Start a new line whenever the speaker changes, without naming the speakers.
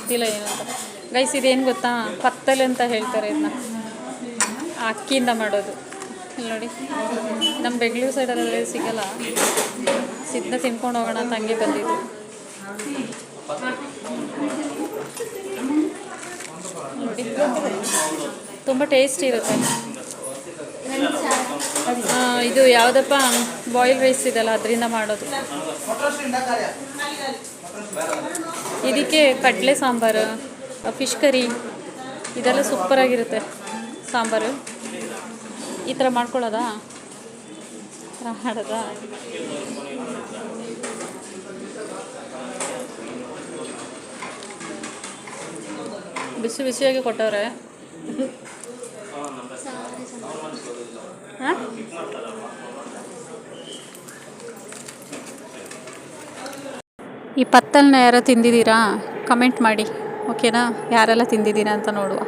ಗೊತ್ತಿಲ್ಲ ಏನು ಅಂತ. ಗೈಸ್ ಇದೇನು ಗೊತ್ತಾ, ಪತ್ತಲ್ ಅಂತ ಹೇಳ್ತಾರೆ ಇದನ್ನ, ಅಕ್ಕಿಯಿಂದ ಮಾಡೋದು. ಇಲ್ಲಿ ನೋಡಿ, ನಮ್ಮ ಬೆಂಗಳೂರು ಸೈಡಲ್ಲಿ ಸಿಗಲ್ಲ. ಸಿದ್ಧ ತಿನ್ಕೊಂಡು ಹೋಗೋಣ ಅಂತ ಹಂಗೆ ಬಂದಿದ್ದು. ನೋಡಿ, ತುಂಬ ಟೇಸ್ಟ್ ಇರುತ್ತೆ. ಇದು ಯಾವುದಪ್ಪ, ಬಾಯ್ಲ್ ರೈಸ್ ಇದೆಲ್ಲ ಅದರಿಂದ ಮಾಡೋದು. ಇದಕ್ಕೆ ಕಡಲೆ ಸಾಂಬಾರು, ಫಿಶ್ ಕರಿ ಇದೆಲ್ಲ ಸೂಪರಾಗಿರುತ್ತೆ. ಸಾಂಬಾರು ಈ ಥರ ಮಾಡ್ಕೊಳ್ಳೋದಾ, ಮಾಡೋದಾ? ಬಿಸಿ ಬಿಸಿಯಾಗಿ ಕೊಟ್ಟವ್ರೆ. ಹಾಂ, ಈ ಪತ್ತಲ್ನ ಯಾರೋ ತಿಂದಿದ್ದೀರಾ? ಕಮೆಂಟ್ ಮಾಡಿ, ಓಕೆನಾ? ಯಾರೆಲ್ಲ ತಿಂದಿದ್ದೀರಾ ಅಂತ ನೋಡುವ.